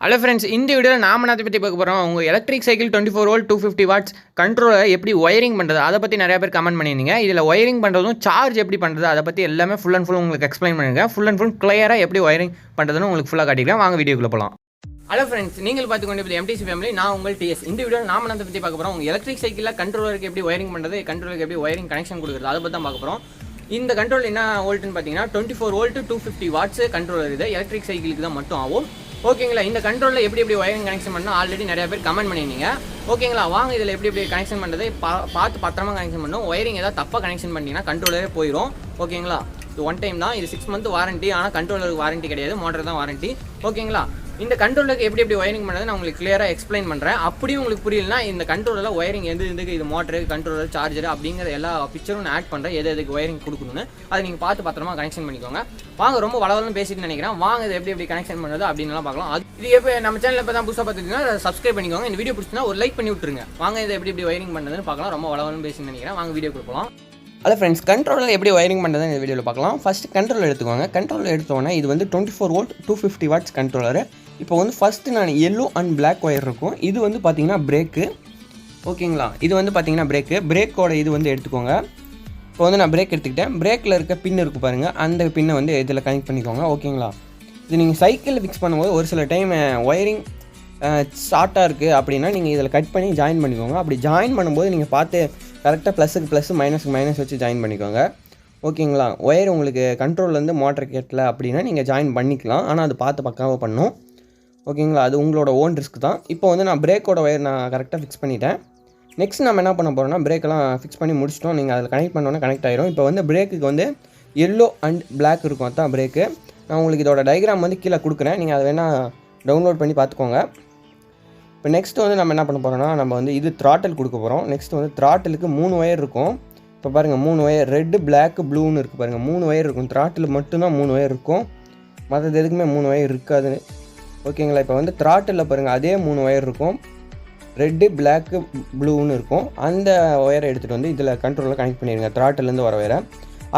Hello friends, இந்த வீடியோவில் நாம அதை பற்றி பார்க்க போகிறோம். உங்கள் எலக்ட்ரிக் சைக்கிள் 24 வோல்ட் 250 வாட்ஸ் கண்ட்ரோலை எப்படி ஒயரிங் பண்ணுறது அதை பற்றி நிறைய பேர் கமெண்ட் பண்ணியிருந்தீங்க. இதில் ஒயரிங் பண்ணுறதும் சார்ஜ் எப்படி பண்ணுறது அதை பற்றி எல்லாமே ஃபுல் அண்ட் ஃபுல் உங்களுக்கு எக்ஸ்பிளைன் பண்ணியிருக்கேன். ஃபுல் அண்ட் ஃபுல் கிளியராக எப்படி ஒயரிங் பண்ணுறதுன்னு உங்களுக்கு ஃபுல்லாக காட்டிக்கிறேன். வாங்க வீடியோக்குள்ளே போகலாம். ஹலோ ஃப்ரெண்ட்ஸ், நீங்கள் பார்த்துக்கொண்டு எம்டிசி ஃபேமிலி, நான் உங்கள் டிஎஸ். இந்த வீடியோவில் நாம அதை பற்றி பார்க்க போகிறோம். உங்கள் எலக்ட்ரிக் சைக்கிளில் கண்ட்ரோலருக்கு எப்படி ஒயரிங் பண்ணுறது, கண்ட்ரோலருக்கு எப்படி ஒயரிங் கனெக்ஷன் கொடுக்குறது அதை பற்றி தான் பார்க்க போகிறோம். இந்த கண்ட்ரோல் என்ன வோல்ட்டுன்னு பார்த்தீங்கன்னா 24 வோல்ட் 250 வாட்ஸ் கண்ட்ரோலர். இது எலக்ட்ரிக் சைக்கிளுக்கு தான் மட்டும் ஆகும். ஓகேங்களா, இந்த கண்ட்ரோலில் எப்படி ஒயரிங் கனெக்ஷன் பண்ணால் ஆல்ரெடி நிறைய பேர் கமெண்ட் பண்ணியிருந்தீங்க. ஓகேங்களா, வாங்க இதில் எப்படி கனெக்ஷன் பண்ணுறது பார்த்து பத்திரமா கனெக்ஷன் பண்ணணும். ஒயரிங் ஏதாவது தப்பாக கனெக்ஷன் பண்ணிங்கன்னா கண்ட்ரோலரே போயிடும். ஓகேங்களா, இது 1 டைம் தான். இது 6 மந்த் வாரண்ட்டி. ஆனால் கண்ட்ரோலருக்கு வாரண்ட்டி கிடையாது, மோட்டர் தான் வாரண்ட்டி. ஓகேங்களா, இந்த கண்ட்ரோலுக்கு எப்படி ஒயரிங் பண்ணுறது நான் உங்களுக்கு கிளியராக எக்ஸ்பிளைன் பண்ணுறேன். அப்படியும் உங்களுக்கு புரியலனா இந்த கண்ட்ரோலில் ஒயரிங் எதுக்கு இது மோட்டரு, கண்ட்ரோலர், சார்ஜர் அப்படிங்கிற எல்லா பிக்சரும் நான் ஆட் பண்ணுறேன். எதுக்கு ஒயரிங் கொடுக்கணும்னு அதை நீங்கள் பார்த்து பத்திரமா கனெக்ஷன் பண்ணிக்கோங்க. வாங்க, ரொம்ப வளவலன்னு பேசிட்டு நினைக்கிறேன். வாங்க இது எப்படி கனெக்ஷன் பண்ணுறது அப்படின்னு பார்க்கலாம். இது எப்போ நம்ம சேனலில் இப்போ தான் புதுசாக பார்த்துக்கிட்டீங்கன்னா சப்ஸ்கிரைப் பண்ணிக்கோங்க. இந்த வீடியோ பிடிச்சினா ஒரு லைக் பண்ணி விட்டுருங்க. வாங்க இதை எப்படி ஒயரிங் பண்ணுறதுன்னு பார்க்கலாம். ரொம்ப வளவலன்னு பேசிட்டு நினைக்கிறேன். வாங்க வீடியோ கொடுக்கலாம். ஹலோ ஃப்ரெண்ட்ஸ், கண்ட்ரோலில் எப்படி ஒயரிங் பண்ணுறதுன்னு இந்த வீடியோவில் பார்க்கலாம். ஃபஸ்ட்டு கண்ட்ரோல் எடுத்துக்கோங்க. கண்ட்ரோல் எடுத்தோன்னே இது வந்து 24 வோல்ட் 250 வாட்ஸ் கண்ட்ரோலரு. இப்போ வந்து ஃபஸ்ட்டு நான் எல்லோ அண்ட் பிளாக் ஒயர் இருக்கும். இது வந்து பார்த்திங்கன்னா பிரேக்கு. ஓகேங்களா, இது வந்து பார்த்திங்கன்னா பிரேக்கோட இது வந்து எடுத்துக்கோங்க. இப்போ வந்து நான் பிரேக் எடுத்துக்கிட்டேன். பிரேக்கில் இருக்க பின் இருக்குது பாருங்கள், அந்த பின்னை வந்து இதில் கனெக்ட் பண்ணிக்கோங்க. ஓகேங்களா, இது நீங்கள் சைக்கிளில் ஃபிக்ஸ் பண்ணும்போது ஒரு சில டைம் ஒயரிங் ஷார்ட்டாக இருக்குது அப்படின்னா நீங்கள் இதில் கட் பண்ணி ஜாயின் பண்ணிக்கோங்க. அப்படி ஜாயின் பண்ணும்போது நீங்கள் பார்த்து கரெக்டாக ப்ளஸுக்கு ப்ளஸ் மைனஸுக்கு மைனஸ் வச்சு ஜாயின் பண்ணிக்கோங்க. ஓகேங்களா, ஒயர் உங்களுக்கு கண்ட்ரோல்லேருந்து மோட்டர் கேட்டல அப்படின்னா நீங்கள் ஜாயின் பண்ணிக்கலாம். ஆனால் அது பார்த்து பக்காவாக பண்ணணும். ஓகேங்களா, அது உங்களோட ஓன் ரிஸ்க் தான். இப்போ வந்து நான் பிரேக்கோட ஒயர் நான் கரெக்டாக ஃபிக்ஸ் பண்ணிட்டேன். நெக்ஸ்ட் நம்ம என்ன பண்ண போகிறோம்னா, பிரேக்கெல்லாம் ஃபிக்ஸ் பண்ணி முடிச்சிட்டோம். நீங்கள் அதில் கனெக்ட் பண்ணோன்னே கனெக்ட் ஆகிரும். இப்போ வந்து பிரேக்குக்கு வந்து எல்லோ அண்ட் பிளாக் இருக்கும், அதுதான் பிரேக்கு. நான் உங்களுக்கு இதோட டயக்ராம் வந்து கீழே கொடுக்குறேன், நீங்கள் அதை வேணால் டவுன்லோட் பண்ணி பார்த்துக்கோங்க. இப்போ நெக்ஸ்ட் வந்து நம்ம என்ன பண்ண போகிறோம்னா, நம்ம வந்து இது த்ராட்டில் கொடுக்க போகிறோம். நெக்ஸ்ட் வந்து த்ராட்டிலுக்கு 3 ஒயர் இருக்கும். இப்போ பாருங்கள், 3 ஒயர், ரெட்டு, பிளாக், ப்ளூன்னு இருக்குது பாருங்கள். 3 ஒயர் இருக்கும். த்ராட்டில் மட்டும்தான் 3 ஒயர் இருக்கும், மற்றது எதுக்குமே 3 ஒயர் இருக்காது. ஓகேங்களா, இப்போ வந்து த்ராட்டில் பாருங்கள், அதே 3 ஒயர் இருக்கும். ரெட்டு, பிளாக்கு, ப்ளூன்னு இருக்கும். அந்த ஒயரை எடுத்துகிட்டு வந்து இதில் கண்ட்ரோலில் கனெக்ட் பண்ணிடுங்க, த்ராட்டிலேருந்து வர ஒயரை.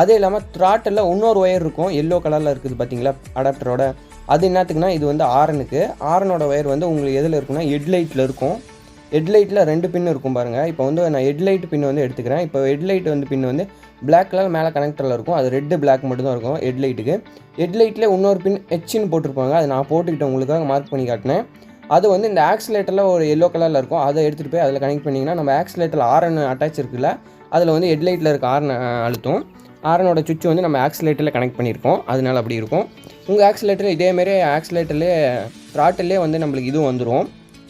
அதே இல்லாமல் த்ராட்டில் இன்னொரு ஒயர் இருக்கும், எல்லோ கலரில் இருக்குது பார்த்தீங்களா அடாப்டரோட. அது என்னத்துக்குன்னா, இது வந்து ஆரனுக்கு. ஆரனோட ஒயர் வந்து உங்களுக்கு எதில் இருக்குன்னா ஹெட்லைட்டில் இருக்கும். ஹெட்லைட்டில் 2 பின் இருக்கும் பாருங்கள். இப்போ வந்து நான் ஹெட்லைட் பின் வந்து எடுத்துக்கிறேன். இப்போ ஹெட்லைட் வந்து பின் வந்து பிளாக் கலர் மேலே கனெக்டரில் இருக்கும். அது ரெட்டு பிளாக் மட்டும் தான் இருக்கும் ஹெட்லைட்டுக்கு. ஹெட்லைட்டில் இன்னொரு பின் ஹெச்ன்னு போட்டிருப்பாங்க, அது நான் போட்டுக்கிட்டேன், உங்களுக்காக மார்க் பண்ணி காட்டினேன். அது வந்து இந்த ஆக்சிலேட்டரில் ஒரு எல்லோ கலரில் இருக்கும். அதை எடுத்துகிட்டு போய் அதில் கனெக்ட் பண்ணிங்கன்னா நம்ம ஆக்சிலேட்டரில் ஆரன் அட்டாச் இருக்குல்ல, அதில் வந்து ஹெட்லைட்டில் இருக்க ஆரன் அழுத்தும். ஆரனோட சுவிட்ச் வந்து நம்ம ஆக்சிலேட்டரில் கனெக்ட் பண்ணியிருக்கோம், அதனால் அப்படி இருக்கும். உங்கள் ஆக்சிலேட்டரில் இதேமாரி ஆக்சிலேட்டர்லேயே த்ராட்டிலே வந்து நம்மளுக்கு இதுவும் வந்துடும்,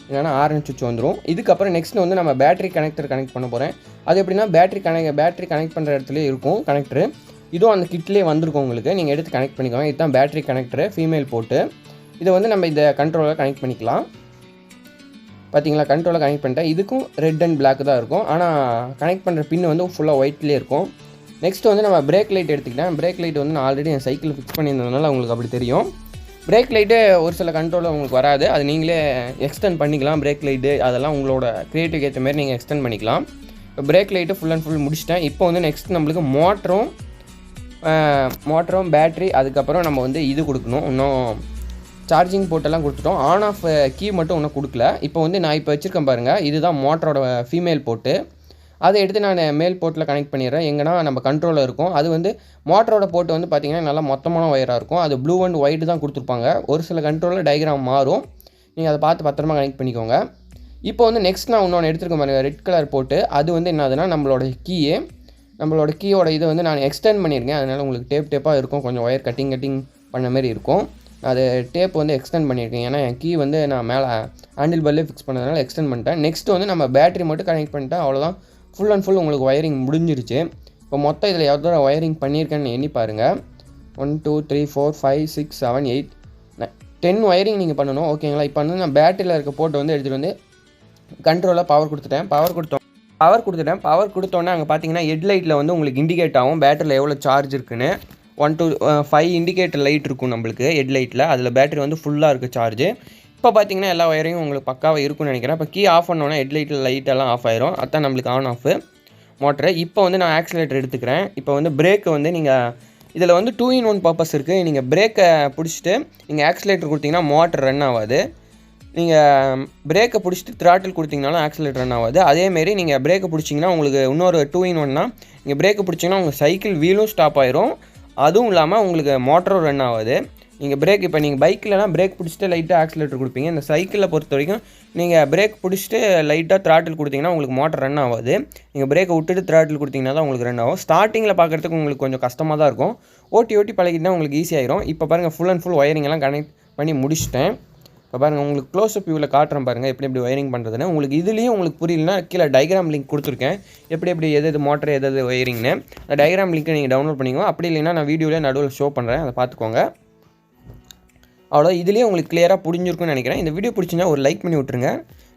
என்னென்னா ஆரன் சுவிட்ச் வந்துடும். இதுக்கப்புறம் நெக்ஸ்ட் வந்து நம்ம பேட்டரி கனெக்டர் கனெக்ட் பண்ண போகிறேன். அது எப்படின்னா பேட்டரி கனெக்ட் பண்ணுற இடத்துலேயே இருக்கும் கனெக்டரு. இதுவும் அந்த கிட்லேயே வந்திருக்கும் உங்களுக்கு, நீங்கள் எடுத்து கனெக்ட் பண்ணிக்கோங்க. இதுதான் பேட்டரி கனெக்டரு, ஃபீமேல் போட்டு. இதை வந்து நம்ம இந்த கண்ட்ரோலில் கனெக்ட் பண்ணிக்கலாம். பார்த்தீங்களா, கண்ட்ரோலில் கனெக்ட் பண்ணிட்டேன். இதுக்கும் ரெட் அண்ட் பிளாக் தான் இருக்கும், ஆனால் கனெக்ட் பண்ணுற பின் வந்து ஃபுல்லாக ஒயிட்லேயே இருக்கும். நெக்ஸ்ட் வந்து நம்ம பிரேக் லைட் எடுத்துக்கிட்டேன். பிரேக் லைட் வந்து நான் ஆல்ரெடி என் சைக்கிள் ஃபிக்ஸ் பண்ணியிருந்ததுனால உங்களுக்கு அப்படி தெரியும். பிரேக் லைட்டு ஒரு சில கண்ட்ரோலில் உங்களுக்கு வராது, அது நீங்களே எக்ஸ்டெண்ட் பண்ணிக்கலாம். பிரேக் லைட்டு அதெல்லாம் உங்களோட க்ரியேட்டிவ் ஏற்ற மாதிரி நீங்கள் எக்ஸ்டெண்ட் பண்ணிக்கலாம். இப்போ break light full and full முடிச்சிட்டேன். இப்போ வந்து நெக்ஸ்ட் நம்மளுக்கு மோட்டரும் பேட்ரி, அதுக்கப்புறம் நம்ம வந்து இது கொடுக்கணும். இன்னும் சார்ஜிங் போட்டெல்லாம் கொடுத்துட்டோம். ஆன் ஆஃப் கீ மட்டும் இன்னும் கொடுக்கல. இப்போ வந்து நான் இப்போ வச்சுருக்கேன் பாருங்கள், இதுதான் மோட்டரோட ஃபீமேல் போட்டு. அதை எடுத்து நான் மேல் போர்ட்டில் கனெக்ட் பண்ணிடுறேன். எங்கன்னா நம்ம கண்ட்ரோலில் இருக்கும். அது வந்து மோட்டரோட போர்ட்டு வந்து பார்த்திங்கன்னா நல்லா மொத்தமான ஒயராக இருக்கும். அது ப்ளூ அண்ட் ஒயிட் தான் கொடுத்துருப்பாங்க. ஒரு சில கண்ட்ரோலில் டயக்ராம் மாறும், நீங்கள் அதை பார்த்து பத்திரமா கனெக்ட் பண்ணிக்கோங்க. இப்போ வந்து நெக்ஸ்ட் நான் இன்னொன்று எடுத்துருக்க பாருங்கள், ரெட் கலர் போட்டு. அது வந்து என்னதுன்னா நம்மளோட கீயோட இதை வந்து நான் எக்ஸ்டெண்ட் பண்ணியிருக்கேன். அதனால் உங்களுக்கு டேப்பாக இருக்கும், கொஞ்சம் ஒயர் கட்டிங் பண்ண மாதிரி இருக்கும். அது டேப் வந்து எக்ஸ்டெண்ட் பண்ணியிருக்கேன், ஏன்னா என் கீ வந்து நான் மேலே ஹேண்டில் பார்லேயே ஃபிக்ஸ் பண்ணதுனால எக்ஸ்டெண்ட் பண்ணிட்டேன். நெக்ஸ்ட் வந்து நம்ம பேட்டரி மட்டும் கனெக்ட் பண்ணிட்டேன், அவ்வளோதான். ஃபுல் அண்ட் ஃபுல் உங்களுக்கு ஒயரிங் முடிஞ்சிருச்சு. இப்போ மொத்தம் இதில் எவ்வளோ ஒயரிங் பண்ணியிருக்கேன்னு எண்ணி பாருங்கள். 1 2 3 4 5 6 7 8 10 ஒயரிங் நீங்கள் பண்ணணும். ஓகேங்களா, இப்போ வந்து நான் பேட்டரியில் இருக்க போட்டு வந்து எடுத்துகிட்டு வந்து கண்ட்ரோலாக பவர் கொடுத்துட்டேன். பவர் கொடுத்தோன்னே அங்கே பார்த்தீங்கன்னா ஹெட்லைட்டில் வந்து உங்களுக்கு இண்டிகேட் ஆகும் பேட்டரியில் எவ்வளோ சார்ஜ் இருக்குன்னு. 1 to 5 இண்டிகேட்டர் லைட் இருக்கும் நம்மளுக்கு ஹெட்லைட்டில். அதில் பேட்டரி வந்து ஃபுல்லாக இருக்குது சார்ஜு. இப்போ பார்த்தீங்கன்னா எல்லா ஒயரையும் உங்களுக்கு பக்காவாக இருக்குன்னு நினைக்கிறேன். இப்போ கீ ஆஃப் பண்ணோன்னா ஹெட்லைட்டில் லைட்டெல்லாம் ஆஃப் ஆயிரும், அதுதான் நம்மளுக்கு ஆன் ஆஃப் மோட்டரு. இப்போ வந்து நான் ஆக்சிலேட்டர் எடுத்துக்கிறேன். இப்போ வந்து பிரேக்கு வந்து நீங்கள் இதில் வந்து 2 in 1 பர்பஸ் இருக்குது. நீங்கள் பிரேக்கை பிடிச்சிட்டு நீங்கள் ஆக்சிலேட்டர் கொடுத்தீங்கன்னா மோட்டர் ரன் ஆகாது. நீங்கள் பிரேக்கை பிடிச்சிட்டு த்ராட்டில் கொடுத்தீங்கனாலும் ஆக்சிலேட்டர் ரன் ஆகாது. அதேமாரி நீங்கள் பிரேக்கை பிடிச்சிங்கன்னா உங்களுக்கு இன்னொரு 2-in-1னா நீங்கள் பிரேக்கை பிடிச்சிங்கன்னா உங்கள் சைக்கிள் வீலும் ஸ்டாப் ஆயிரும். அதுவும் இல்லாமல் உங்களுக்கு மோட்டரும் ரன் ஆகாது. நீங்கள் பிரேக் இப்போ நீங்கள் பைக்கிலலாம் பிரேக் பிடிச்சிட்டு லைட்டாக ஆக்சிலேட்டர் கொடுப்பீங்க. இந்த சைக்கிளில் பொறுத்த வரைக்கும் நீங்கள் பிரேக் பிடிச்சிட்டு லைட்டாக த்ராட்டில் கொடுத்தீங்கன்னா உங்களுக்கு மோட்டர் ரன் ஆகாது. நீங்கள் பிரேக்கை விட்டுட்டு த்ராட்டில் கொடுத்தீங்கன்னா தான் உங்களுக்கு ரன் ஆகும். ஸ்டார்டிங்கில் பார்க்குறதுக்கு உங்களுக்கு கொஞ்சம் கஷ்டமாக தான் இருக்கும். ஓட்டி பழகிட்டு தான் உங்களுக்கு ஈஸியாகிடும். இப்போ பாருங்கள் ஃபுல் அண்ட் ஃபுல் ஒயரிங்கெல்லாம் கனெக்ட் பண்ணி முடிச்சிட்டேன். இப்போ பாருங்கள் உங்களுக்கு க்ளோஸ்அப் வியூவில் காட்டுறேன் பாருங்கள் எப்படி ஒயரிங் பண்ணுறதுன்னு. உங்களுக்கு இதுலேயும் உங்களுக்கு புரியலனா கீழே டயக்ராம் லிங்க் கொடுத்துருக்கேன். எப்படி எது மோட்டர் எது ஒயரிங்னு. அந்த டயக்ராம் லிங்க்கை நீங்கள் டவுன்லோட் பண்ணிக்கோங்க. அப்படி இல்லைன்னா நான் வீடியோவில் நடுவில் ஷோ பண்ணுறேன், அதை பார்த்துக்கோங்க. அவ்வளோ இதுலேயே உங்களுக்கு கிளியராக புரிஞ்சிருக்குன்னு நினைக்கிறேன். இந்த வீடியோ பிடிச்சிருந்தா ஒரு லைக் பண்ணி விட்ருங்க.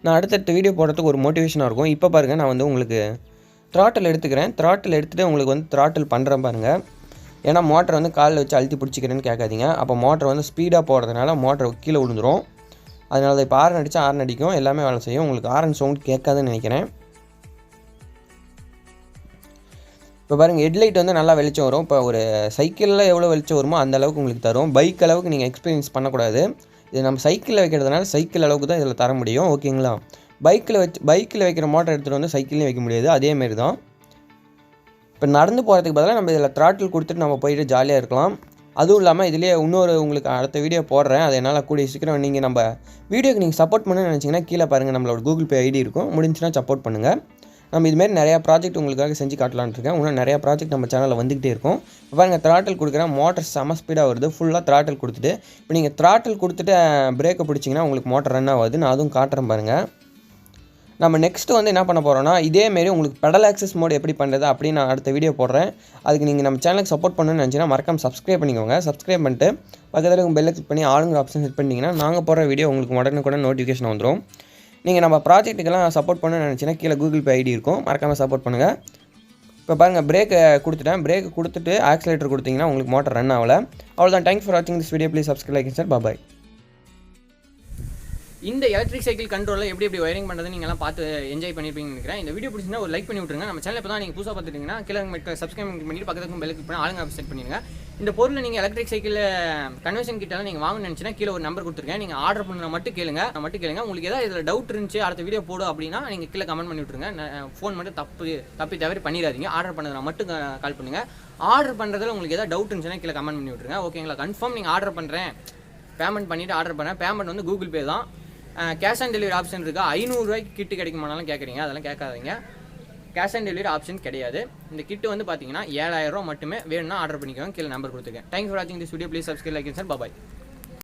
நான் அடுத்தடுத்த வீடியோ போடுறதுக்கு ஒரு மோட்டிவேஷனாக இருக்கும். இப்போ பாருங்கள் நான் வந்து உங்களுக்கு த்ராட்டில் எடுத்துக்கிறேன். த்ராட்டில் எடுத்துகிட்டு உங்களுக்கு வந்து த்ராட்டில் பண்ணுறேன் பாருங்கள். ஏன்னா மோட்டர் வந்து காலில் வச்சு அழுத்தி பிடிச்சிக்கிறேன்னு கேட்காதீங்க. அப்போ மோட்டர் வந்து ஸ்பீடாக போகிறதுனால மோட்டர் கீழே விழுந்துடும். அதனால தான் இப்போ ஆரன் அடித்தா ஆரன் அடிக்கும், எல்லாமே வேலை செய்யும். உங்களுக்கு ஆரன் சவுண்ட் கேட்காதுன்னு நினைக்கிறேன். இப்போ பாருங்கள் ஹெட்லைட் வந்து நல்லா வெளிச்சம் வரும். இப்போ ஒரு சைக்கிளில் எவ்வளோ வெளிச்சம் வருமோ அந்த அளவுக்கு உங்களுக்கு தரும். பைக் அளவுக்கு நீங்கள் எக்ஸ்பீரியன்ஸ் பண்ணக்கூடாது. இது நம்ம சைக்கிளில் வைக்கிறதுனால சைக்கிள் அளவுக்கு தான் இதில் தர முடியும். ஓகேங்களா? பைக்கில் வைக்கிற மோட்டர் எடுத்துகிட்டு வந்து சைக்கிள்லேயும் வைக்க முடியாது. அதேமாரி தான் இப்போ நடந்து போகிறதுக்கு பதிலாக நம்ம இதில் த்ராட்டில் கொடுத்துட்டு நம்ம போயிட்டு ஜாலியாக இருக்கலாம். அதுவும் இல்லாமல் இதிலே இன்னொரு உங்களுக்கு அடுத்த வீடியோ போடுறேன். அது என்னால் கூடிய சீக்கிரம் நீங்கள் நம்ம வீடியோக்கு நீங்கள் சப்போர்ட் பண்ணணும்னு நினச்சிங்கன்னா கீழே பாருங்கள் நம்மளோட கூகுள் பே ஐடி இருக்கும். முடிஞ்சுன்னா சப்போர்ட் பண்ணுங்கள். நம்ம இதுமாரி நிறையா ப்ராஜெக்ட் உங்களுக்காக செஞ்சு காட்டலான்னு இருக்கேன். இன்னும் நிறையா ப்ராஜெக்ட் நம்ம சேனலில் வந்துகிட்டே இருக்கும். இப்போ பாருங்கள் த்ராட்டில் கொடுக்குறேன், மோட்டர் செம ஸ்பீடாக வருது. ஃபுல்லாக த்ராட்டில் கொடுத்துட்டு இப்போ நீங்கள் த்ராட்டில் கொடுத்துட்டு பிரேக்கை பிடிச்சிங்கன்னா உங்களுக்கு மோட்டர் ரன் ஆகாது. நான் அதுவும் காட்டுறேன் பாருங்கள். நம்ம நெக்ஸ்ட்டு வந்து என்ன பண்ண போகிறோன்னா இதேமாரி உங்களுக்கு பெடல் ஆக்சஸ் மோட் எப்படி பண்ணுறது அப்படின்னு நான் அடுத்த வீடியோ போடுறேன். அதுக்கு நீங்கள் நம்ம சேனலுக்கு சப்போர்ட் பண்ணணும்னு நினச்சிங்கன்னா மறக்காம சப்ஸ்கிரைப் பண்ணிக்கோங்க. சப்ஸ்கிரைப் பண்ணிட்டு பக்கத்தில் உங்கள் பெல்லை கிளிக் பண்ணி ஆளுங்கிற ஆப்ஷன் செட் பண்ணிங்கன்னா நாங்கள் போடுற வீடியோ உங்களுக்கு உடனுக்குடன் நோட்டிஃபிகேஷன் வந்துடும். நீங்கள் நம்ம ப்ராஜெக்ட்டுக்கெல்லாம் சப்போர்ட் பண்ணணும்னு நினச்சிங்கன்னா கீழே கூகுள் பே ஐடி இருக்கும், மறக்காமல் சப்போர்ட் பண்ணுங்கள். இப்போ பாருங்கள் பிரேக்கை கொடுத்துட்டேன். பிரேக்கை கொடுத்துட்டு ஆக்சிலேட்டர் கொடுத்தீங்கன்னா உங்களுக்கு மோட்டர் ரன் ஆகலை. அவ்வளோதான். தேங்க்ஸ் ஃபார் வாட்சிங் this video. Please subscribe like sir. Bye. இந்த எலக்ட்ரிக் சைக்கிள் கண்ட்ரோலில் எப்படி ஒயரிங் பண்ணுறது நீங்கள்லாம் பார்த்து என்ஜாய் பண்ணியிருப்பீங்கன்னு நினைக்கிறேன். இந்த வீடியோ பிடிச்சிருந்தா ஒரு லைக் பண்ணி விட்டுருங்க. நம்ம சேனல் இப்போ தான் நீங்கள் புதுசாக பார்த்துட்டீங்கன்னா கீழே சப்ஸ்கிரைப் பண்ணிட்டு பக்கத்துக்கு பெல் கிளிக் பண்ணி ஆளுங்க ஆப்ஷன் செட் பண்ணிடுங்க. இந்த பொருள் நீங்கள் எலக்ட்ரிக் சைக்கிள் கன்வென்ஷன் கிட்டலாம் நீங்கள் வாங்கணும்னு நினச்சினா கீழே ஒரு நம்பர் கொடுத்துருக்கேன். நீங்கள் ஆர்டர் பண்ண மட்டும் கேளுங்க. உங்களுக்கு ஏதாவது இதில் டவுட் இருந்துச்சு அடுத்த வீடியோ போடும் அப்படின்னா நீங்கள் கீழே கமெண்ட் பண்ணி விட்டுருங்க. ஃபோன் மட்டும் தப்பி தவறி பண்ணிடாதீங்க. ஆர்டர் பண்ணதை மட்டும் கால் பண்ணுங்கள். ஆர்டர் பண்ணுறதுல உங்களுக்கு ஏதாவது டவுட் இருந்துச்சுன்னா கீழே கமெண்ட் பண்ணி விட்டுருங்க. ஓகேங்களா? கன்ஃபார்ம் நீங்கள் ஆர்டர் பண்ணுறேன், பேமெண்ட் பண்ணிவிட்டு ஆர்டர் பண்ணுறேன். பேமெண்ட் வந்து கூகுள் பே தான். கேஷ் ஆன் டெலிவரி ஆப்ஷன் இருக்கா? 500 ரூபாய்க்கு கிட்டு கிடைக்குமானாலும் கேட்குறீங்க. அதெல்லாம் கேட்காதீங்க. கேஷ் ஆன் டெலிவரி ஆப்ஷன் கிடையாது. இந்த கிட்டு வந்து பார்த்தீங்கன்னா 7000 ரூபா மட்டுமே. வேணும்னா ஆர்டர் பண்ணிக்கோங்க. கீழே நம்பர் கொடுத்துருக்கேன். தேங்க்ஸ் ஃபார் வாட்சிங் this video. Please subscribe like sir. Bye.